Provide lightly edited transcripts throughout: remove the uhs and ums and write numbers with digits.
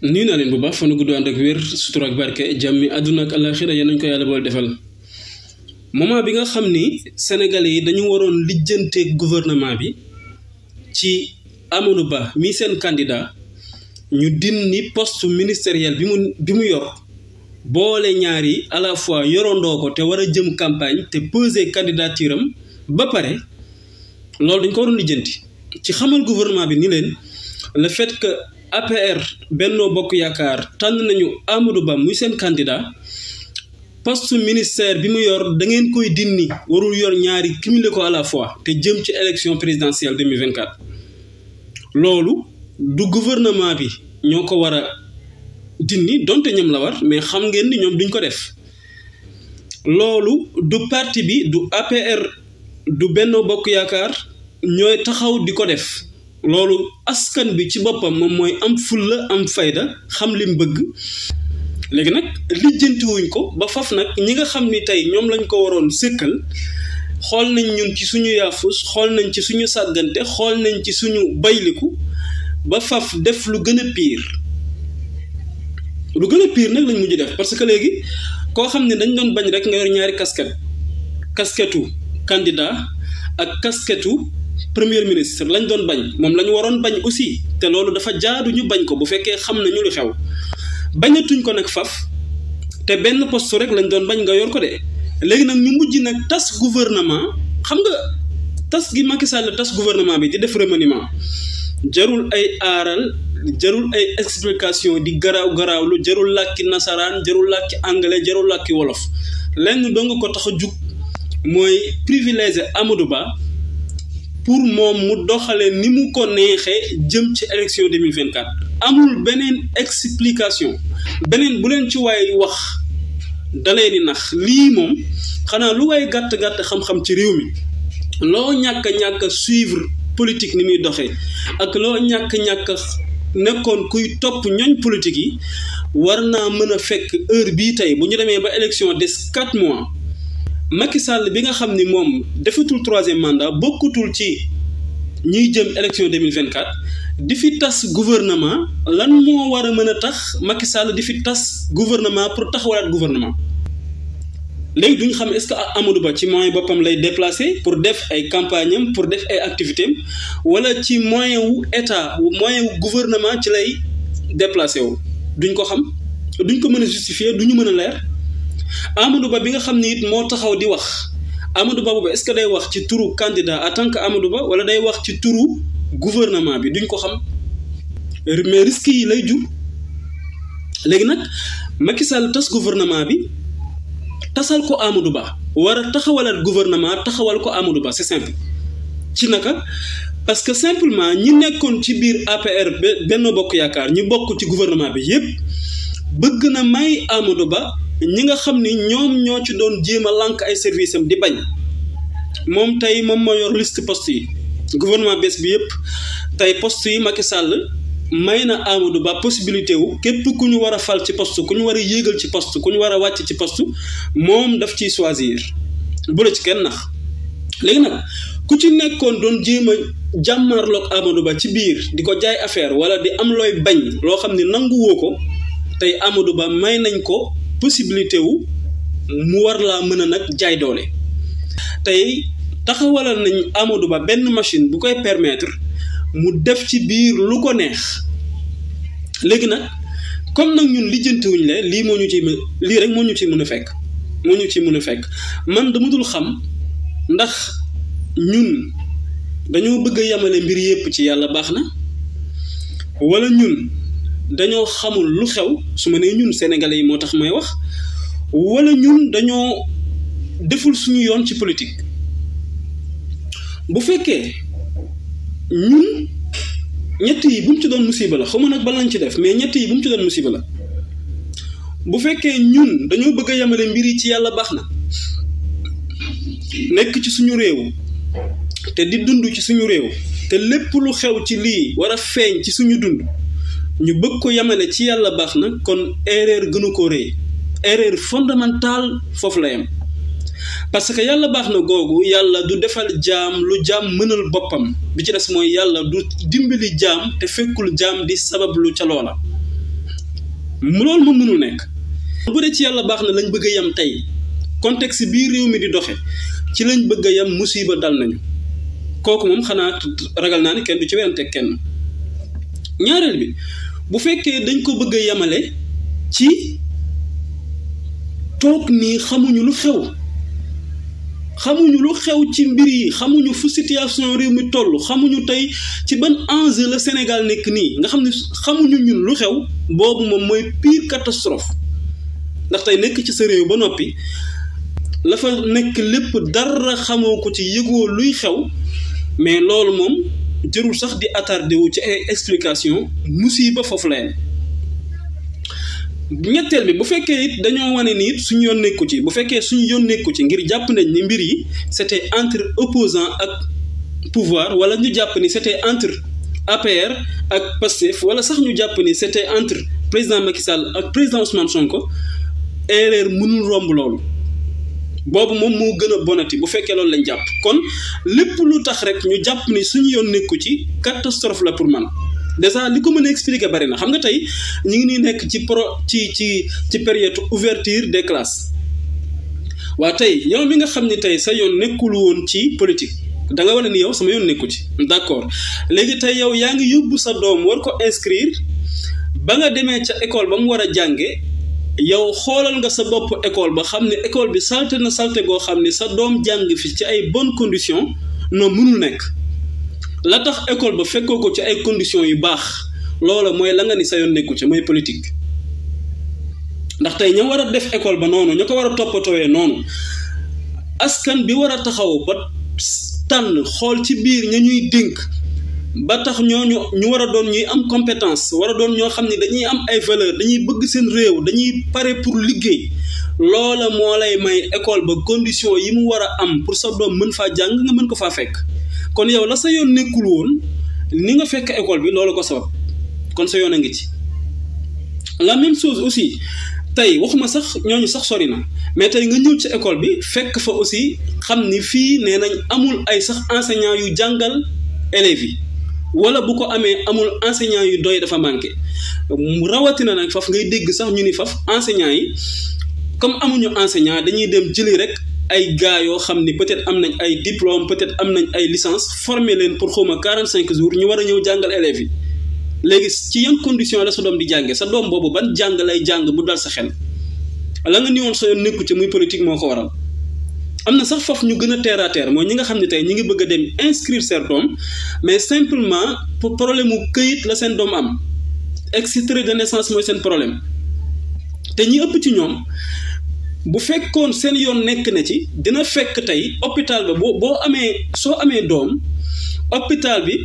nuyu naa leen bu baax fan gudd ànd ak wér sutura ak barke jàmmi àdduna ak àllaaxira yéen nañ ko yàlla bool defal moment bi nga xam ni Sénégalais yi dañu waroon lijjanteeg gouvernement bi ci Amadou Ba mi seen candidat ñu dindi poste ministériel bi mu yor boole ñaar yi à la fois yorondoo ko te war a jëm campagne te peser candidature am ba pare loolu dañ ko waroon lijjanti ci xamal gouvernement bi ni leen le fait que APR Benno Bokk Yaakaar tànn nañu Amadou Ba muy seen candidat poste ministère bi mu yor da ngeen koy dindi warul yor ñaari cumuler ko à la fois te jëm ci élection présidentielle 2024 loolu du gouvernement bi ñoo ko war a dindi donte ñoom la war mais xam ngeen ni ñoom duñ ko def loolu du parti bi du APR du Benno Bokk Yaakaar ñooy taxaw di ko def loolu askan bi ci boppam moom mooy am fulla am fayda xam lim bëgg léegi nag lijjantiwuñ ko ba faf nag ñi nga xam ni tey ñoom lañ ko waroon sëkkal xool nañ ñun ci suñu yaafus xool nañ ci suñu sàggante xool nañ ci suñu bayliku ba faf def lu gën a pire nag lañ mujj def parce que léegi koo xam ne dañ doon bañ rek nga yor ñaari casquettu candidat ak casquettu premier ministre lañ doon bañ moom la ñu waroon bañ aussi te loolu dafa jaadu ñu bañ ko bu fekkee xam nañu lu xew bañatuñ ko nag faf te benn poste rek lañ doon bañ nga yor ko de léegi nag ñu mujj nag tas gouvernement xam nga tas gi Macky Sall tas gouvernement bi di def remaniement jarul ay aaral jarul ay explication di garaawlu jarul làkki nasaraan jarul làkki anglais jarul làkki wolof lenn doo nga ko tax a jug mooy privilégié Amadou Ba pour moom mu doxale ni mu ko neexee jëm ci élection 2024 amul beneen explication beneen bu leen ci waay wax dalee di nax lii moom xanaa lu waay gàtt-gàtt xam-xam ci réew mi loo ñàkk suivre politique ni muy doxee ak loo ñàkk nekkoon kuy topp ñoñ politique yi war naa mën a fekk heure bii tey bu ñu demee ba élection des 4 mois Macky Sall bi nga xam ni moom defatul 3e mandat bokkutul ci ñuy jëm élection 2024 di fi tas gouvernement lan moo war a mën a tax Macky Sall di fi tas gouvernement pour taxawalaat gouvernement léegi duñ xam est-ce que Amadou Ba ci moyen boppam lay déplacer pour def ay campagne am pour def ay activités am wala ci moyen wu état moyen wu gouvernement ci lay déplacer wu duñ ko xam duñ ko mën a justifier duñu mën a leer Amadou Ba bi nga xam ni it moo taxaw di wax Amadou Ba boobu est-ce que day wax ci turu candidat en tant que Amadou Ba wala day wax ci turu gouvernement bi duñ ko xam mais risques yi lay jur léegi nag Macky Sall tas gouvernement bi tasal ko Amadou Ba war a taxawalaat gouvernement taxawal ko Amadou Ba c'est simple ci naka parce que simplement ñi nekkoon ci biir APR Benno Bokk Yaakaar ñu bokk ci gouvernement bi yépp bëgg na may Amadou Ba ñi nga xam ni ñoom ñoo ci doon jéem a lànk ay service am di bañ moom tey moom moo yor liste poste yi gouvernement bees bi yépp tey poste yi Macky Sall may na Amadou Ba possibilité wu képp ku ñu war a fal ci poste ku ñu war a yéegal ci poste ku ñu war a wàcc ci poste moom daf ciy choisir bu la ci kenn nax léegi nag ku ci nekkoon doon jéem a jàmmarloog Amadou Ba ci biir di ko jaay affaire wala di am looy bañ loo xam ne nanguwoo ko tey Amadou Ba may nañ ko possibilité wu mu war laa mën a nag jaay doole tey taxawalal nañ Amadou Ba benn machine bu koy permettre mu def ci biir lu ko neex léegi nag comme nag ñun lijjantiwuñ le lii rek moo ñu ci mën a fekk man dama dul xam ndax ñun dañoo bëgg a yamale mbir yépp ci yàlla baax na wala ñun dañoo xamul lu xew su ma nee ñun sénégalais yi moo tax may wax wala ñun dañoo deful suñu yoon ci politique bu fekkee ñun ñett yi bu mu ci doon musiba la xaw ma nag ban lañ ci def mais ñett yi bu mu ci doon musiba la bu fekkee ñun dañoo bëgg a yemale mbir yi ci yàlla baax na nekk ci suñu réew te di dund ci suñu réew te lépp lu xew ci lii war a feeñ ci suñu dund ñu bëgg ko yemale ci yàlla baax na kon erreur gënu ko rëy erreur fondamentale foofu la yem parce que yàlla baax na googu yàlla du defal jaam lu jaam mënal boppam bi ci des mooy yàlla du dimbali jaam te fekkul jaam di sabablu ca loola loolu moom mënul nekk. bu dee ci yàlla baax na lañ bëgg a yem tey contexte bii réew mi di doxe ci lañ bëgg a yem musiba dal nañu kooku moom xanaa ragal naa ni kenn du ci werante kenn. ñaareel bi bu fekkee dañ ko bëgg a yemale ci toog nii xamuñu lu xew ci mbir yi, xamuñu fu situation réew mi toll, xamuñu tey ci ban enjeu la Sénégal nekk nii nga xam ne xamuñu ñun lu xew, boobu moom mooy pire catastrophe. ndax tey nekk ci sa réew ba noppi la fa nekk lépp dara xamoo ko ci, yëgoo luy xew, mais loolu moom jërul sax di attardé wu ci ay explication, musiba foofu la yem. ñetteel bi bu fekkee it dañoo wane ni it suñu yoon nekku ci, bu fekkee suñu yoon nekku ci ngir jàpp nañ ni mbir yi c'était entre opposant ak pouvoir, wala ñu jàpp ni c'était entre APR ak Pastef, wala sax ñu jàpp ni c'était entre président Macky Sall ak président Ousmane Sonko, erreur mënul romb loolu. boobu moom moo gën a bonati bu fekkee loolu lañ jàpp. kon lépp lu tax rek ñu jàpp ni suñu yoon nekku ci, catastrophe la pour man. déjà li ko mën a expliquer bari na. xam nga tey ñu ngi nii nekk ci période ouverture des classes. waa tey yow mi nga xam ni tey sa yoon nekkul woon ci politique, da nga wane ni yow sama yoon nekku ci, d'accord. léegi tey yow yaa ngi yóbbu sa doom war ko inscrire, ba nga demee ca école ba mu war a jànge, yow xoolal nga sa bopp école ba xam ne école bi salte na salte goo xam ne sa doom jàng fi ci ay bonnes conditions non mënul nekk. la tax école ba fekkoo ko ci ay conditions yu baax, loola mooy la nga ni sa yoon nekku ci, mooy politique. ndax tey ña war a def école ba noonu, ña ko war a toppatooyee noonu, askan bi war a taxaw ba tànn xool ci biir ña ñuy dénk ba tax ñooñu ñu war a doon ñuy am compétence, war a doon ñoo xam ne dañuy am ay valeur, dañuy bëgg seen réew, dañuy pare pour liggéey. loola moo lay may école ba condition yi mu war a am pour sa doom mën faa jàng nga mën ko faa fekk. kon yow la sa yoon nekkul woon ni nga fekk école bi, loolu ko sabab, kon sa yoon a ngi ci. la même chose aussi tey waxuma sax ñooñu sax sori na, mais tey nga ñëw ci école bi fekk fa aussi xam ni fii nee nañ amul ay sax enseignant yu jàngal élèves yi, wala bu ko amee amul enseignant yu doy, dafa manqué. rawatina nag faf ngay dégg sax ñu ni faf enseignant yi comme amuñu enseignant, dañuy dem jëli rek ay gars yoo xam ni peut-être am nañ ay diplôme, peut-être am nañ ay licence, former leen pour xawma 45 jours ñu war a ñëw jàngal élèves yi. léegi ci yan condition la sa doom di jàngee, sa doom boobu ban jàng lay jàng bu dal sa xel? la nga ni woon sa yoon nekku ci muy politique moo ko waral. am na sax foofu ñu gën a terre à terre, mooy ñi nga xam ne tey ñi ngi bëgg a dem inscrire seen doom, mais simplement pour problème mu këyit la seen doom am, extrait de naissance mooy seen problème. te ñi ëpp ci ñoom bu fekkoon seen yoon nekk na ci, dina fekk tey hôpital ba soo amee doom, hôpital bi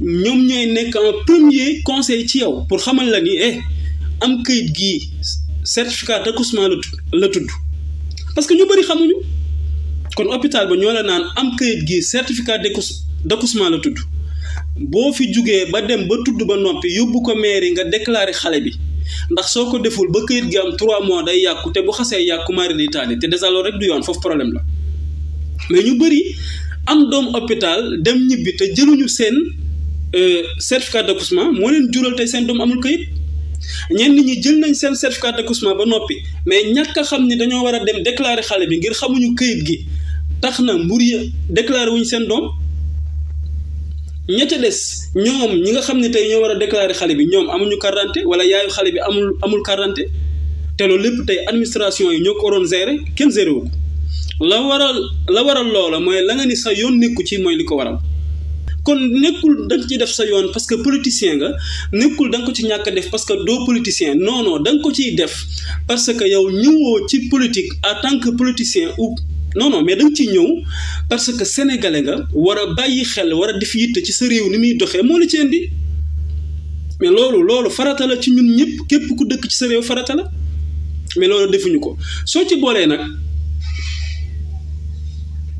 ñoom ñooy nekk en premier conseil ci yow pour xamal la ni am këyit gii certificat d'accouchement la tudd, parce que ñu bëri xamuñu. kon hôpital ba ñoo la naan am këyit gii certificat d'accouchement la tudd. boo fi jugee ba dem ba tudd ba noppi, yóbbu ko mairie nga déclarer xale bi, ndax soo ko deful ba këyit gi am 3 mois day yàqu, te bu xasee yàqu mari di taali, te déjà loolu rek du yoon, foofu problème la. mais ñu bëri am doom hôpital dem ñibbi te jëluñu seen certificat d'accouchement, moo leen jural tey seen doom amul këyit. ñenn ñi jël nañ seen certificat d'accouchement ba noppi, mais ñàkk a xam ni dañoo war a dem déclarer xale bi ngir xamuñu këyit gi, tax na mbir yi déclarer wuñ seen doom. ñetta des ñoom ñi nga xam ne tey ñoo war a déclarer xale bi, ñoom amuñu carte d'identité, wala yaayu xale bi amul carte d'identité, te loolu lépp tey administration yi ñoo ko waroon gérer, kenn géré wu ko. la waral loola mooy la nga ni sa yoon nekku ci, mooy li ko waral. kon nekkul da nga ci def sa yoon parce que politicien nga, nekkul da nga ko ci ñàkk a def parce que doo politicien, non da nga ko ciy def parce que yow ñëwoo ci politique en tant que politicien ou non, mais da nga ciy ñëw parce que sénégalais nga, war a bàyyi xel, war a def yitte ci sa réew ni muy doxee, moo la ci indi. mais loolu farata la ci ñun ñëpp, képp ku dëkk ci sa réew farata la, mais loolu defuñu ko. soo ci boolee nag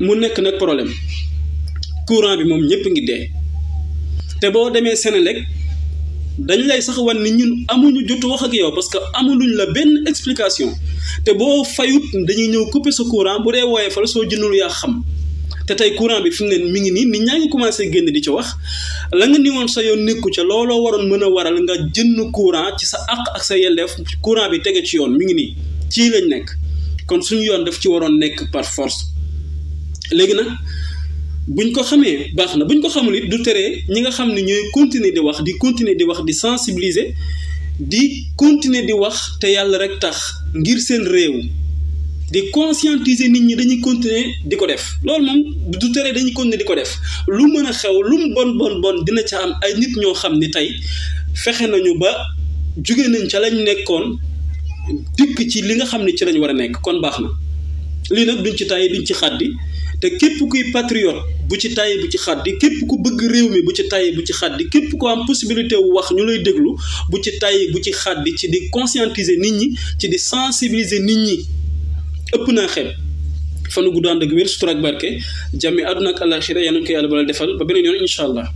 mu nekk nag problème. courant bi moom ñëpp ngi dee, te boo demee Sénélec dañ lay sax wan ni ñun amuñu jotu wax ak yow parce que amuluñ la benn explication, te boo fayut dañuy ñëw couper sa courant, bu dee woyee fal soo jëndul yaa xam. te tey courant bi fi mu ne mi ngi nii nit ñaa ngi commencé génn di ci wax la nga ni woon sa yoon nekku ca looloo waroon mën a waral nga jënd courant ci sa àq ak sa yelleef courant bi tege ci yoon mi ngi nii ci lañ nekk kon suñu yoon daf ci waroon nekk par force léegi nag buñ ko xamee baax na buñ ko xamul it du teree ñi nga xam ne ñooy continuer di wax di sensibiliser di continuer di wax te yàlla rek tax ngir seen réew di conscientiser nit ñi dañuy continuer di ko def loolu moom du teree dañuy continuer di ko def lu mën a xew lu mu bon dina ca am ay nit ñoo xam ni tey fexe nañu ba jóge nañ ca lañ nekkoon dikk ci li nga xam ne ci lañ war a nekk kon baax na lii nag duñ ci tàyyi duñ ci xaddi te képp kuy patriote bu ci tàyyi bu ci xaddi képp ku bëgg réew mi bu ci tàyyi bu ci xaddi képp ku am possibilité wu wax ñu lay déglu bu ci tàyyi bu ci xaddi ci di conscientiser nit ñi ci di sensibiliser nit ñi ëpp naa xeeb fanu gudd ànd ak wér sutura ak barke jàmmi àdduna ak àllaaxira yal na ko yàlla bala defal ba beneen yoon incha allah